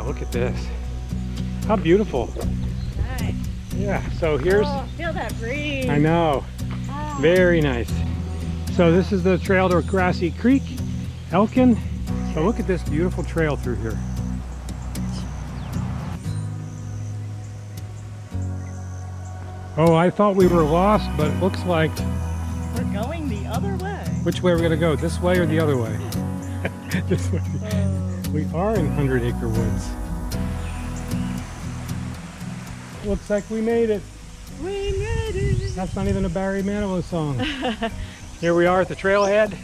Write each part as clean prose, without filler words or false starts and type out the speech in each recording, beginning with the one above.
Wow, look at this. How beautiful. Nice. Yeah, so here's... Oh, feel that breeze. I know. Ah. Very nice. So this is the trail to Grassy Creek, Elkin. But look at this beautiful trail through here. Oh, I thought we were lost, but it looks like... We're going the other way. Which way are we going to go? This way or the other way? This way. We are in 100 Acre Woods. Looks like we made it. We made it. That's not even a Barry Manilow song. Here we are at the trailhead.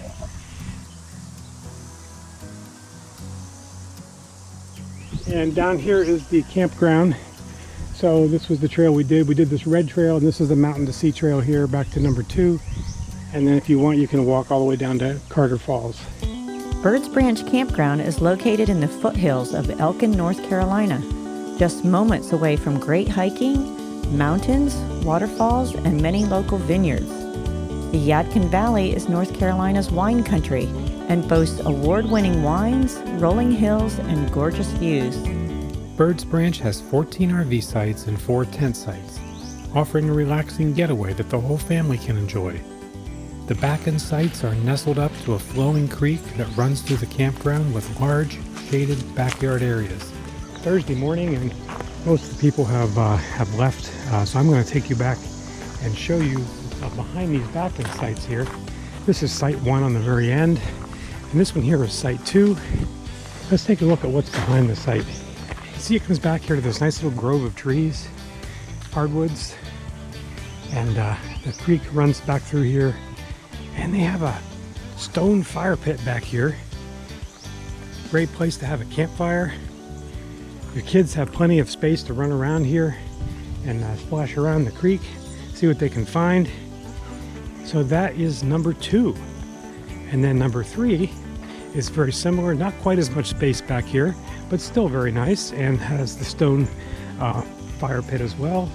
And down here is the campground. So this was the trail we did. We did this red trail, and this is the Mountain to Sea trail here, back to number 2. And then if you want, you can walk all the way down to Carter Falls. Byrd's Branch Campground is located in the foothills of Elkin, North Carolina, just moments away from great hiking, mountains, waterfalls, and many local vineyards. The Yadkin Valley is North Carolina's wine country and boasts award-winning wines, rolling hills, and gorgeous views. Byrd's Branch has 14 RV sites and 4 tent sites, offering a relaxing getaway that the whole family can enjoy. The back-end sites are nestled up to a flowing creek that runs through the campground with large, shaded backyard areas. Thursday morning, and most of the people have left, so I'm going to take you back and show you behind these back-end sites here. This is site 1 on the very end, and this one here is site 2. Let's take a look at what's behind the site. See, it comes back here to this nice little grove of trees, hardwoods, and the creek runs back through here. And they have a stone fire pit back here. Great place to have a campfire. Your kids have plenty of space to run around here and splash around the creek, see what they can find. So that is number 2. And then number 3 is very similar, not quite as much space back here, but still very nice, and has the stone fire pit as well.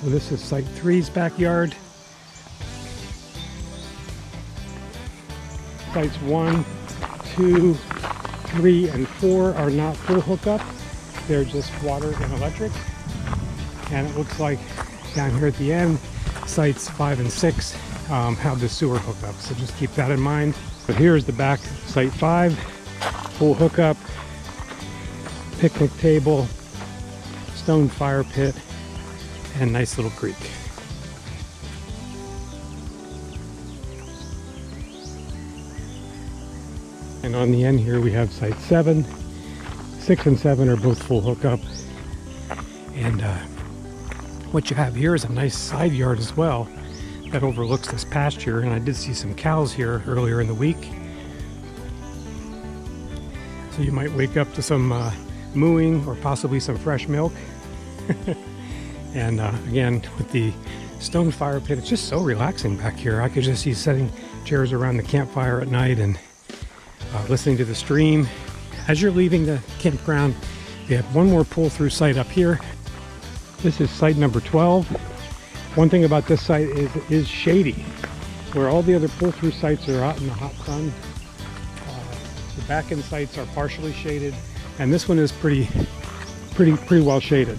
So this is site 3's backyard. Sites 1, 2, 3, and 4 are not full hookup. They're just water and electric. And it looks like down here at the end, sites 5 and 6 have the sewer hookup. So just keep that in mind. But here's the back, site 5, full hookup, picnic table, stone fire pit, and nice little creek. And on the end here we have site 7. 6 and 7 are both full hookup. And what you have here is a nice side yard as well that overlooks this pasture. And I did see some cows here earlier in the week. So you might wake up to some mooing or possibly some fresh milk. And again, with the stone fire pit, it's just so relaxing back here. I could just see setting chairs around the campfire at night and listening to the stream. As you're leaving the campground, we have one more pull-through site up here. This is site number 12. One thing about this site is it is shady, where all the other pull-through sites are out in the hot sun. The back-end sites are partially shaded, and this one is pretty well shaded.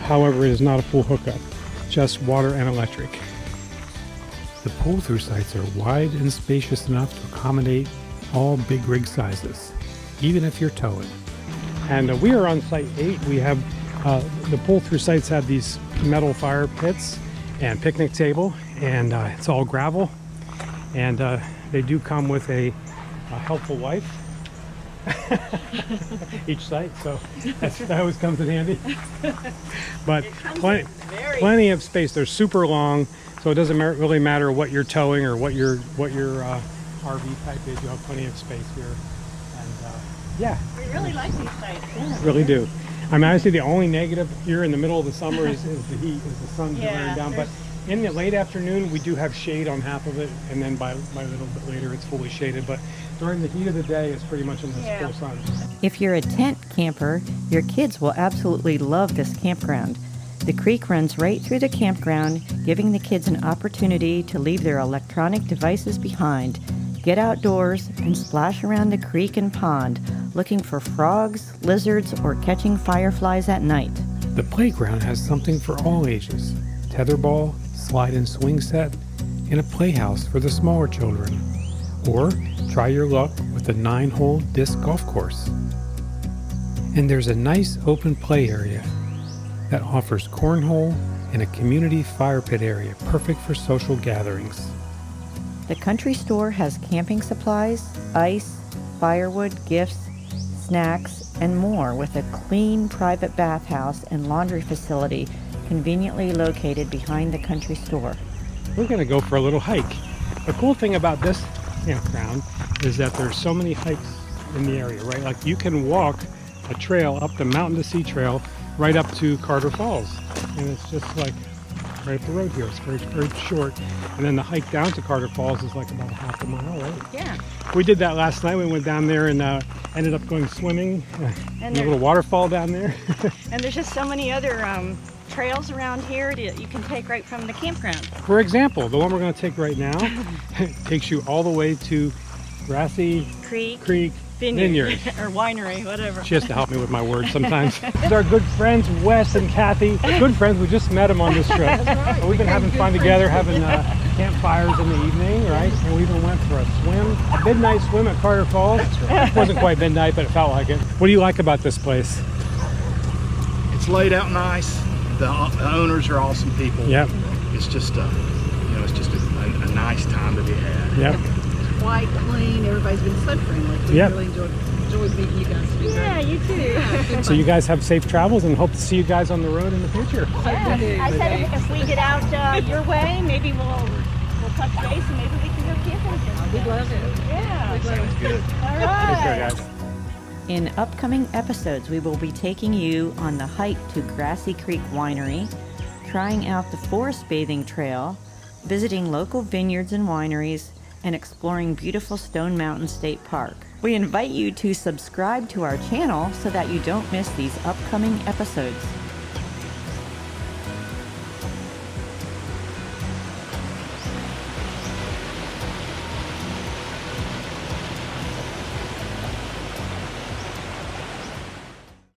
However, it is not a full hookup, just water and electric. The pull-through sites are wide and spacious enough to accommodate all big rig sizes, even if you're towing. And we are on site 8. We have the pull-through sites have these metal fire pits and picnic table, and it's all gravel. And they do come with a helpful wife each site, so that always comes in handy. But plenty of space. They're super long, so it doesn't really matter what you're towing or what your RV type is. You have plenty of space here, and yeah, We really like these sites. Yeah. really do. I mean, honestly, the only negative here in the middle of the summer is the heat, is the sun bearing down. But in the late afternoon, we do have shade on half of it, and then by a little bit later, it's fully shaded. But during the heat of the day, it's pretty much in the full sun. If you're a tent camper, your kids will absolutely love this campground. The creek runs right through the campground, giving the kids an opportunity to leave their electronic devices behind, get outdoors, and splash around the creek and pond, looking for frogs, lizards, or catching fireflies at night. The playground has something for all ages: tetherball, slide and swing set, and a playhouse for the smaller children. Or try your luck with a 9-hole disc golf course. And there's a nice open play area that offers cornhole and a community fire pit area perfect for social gatherings. The country store has camping supplies, ice, firewood, gifts, snacks, and more, with a clean private bathhouse and laundry facility conveniently located behind the country store. We're going to go for a little hike. The cool thing about this campground is that there's so many hikes in the area, right? Like you can walk a trail up the Mountain to Sea Trail right up to Carter Falls. And it's just like right up the road here. It's very, very short. And then the hike down to Carter Falls is like about a half a mile, right? Yeah. We did that last night. We went down there and ended up going swimming in a little waterfall down there. And there's just so many other trails around here that you can take right from the campground. For example, the one we're going to take right now takes you all the way to Grassy Creek Vineyard. or winery, whatever. She has to help me with my words sometimes. These are our good friends, Wes and Kathy. Good friends. We just met them on this trip. Right. We've been having fun together, having campfires in the evening, right? And we even went for a swim, a midnight swim at Carter Falls. It wasn't quite midnight, but it felt like it. What do you like about this place? It's laid out nice. The owners are awesome people. Yep. It's just it's just a nice time to be had. Yep. Quite clean. Everybody's been so friendly. We Yep. really enjoyed meeting you guys. Yeah, you too. So you guys have safe travels and hope to see you guys on the road in the future. Yeah. I said if we get out your way, maybe we'll touch base and maybe we can go camping. We'd love it. Yeah. Sounds good. All Take care, right. guys. In upcoming episodes, we will be taking you on the hike to Grassy Creek Winery, trying out the forest bathing trail, visiting local vineyards and wineries, and exploring beautiful Stone Mountain State Park. We invite you to subscribe to our channel so that you don't miss these upcoming episodes.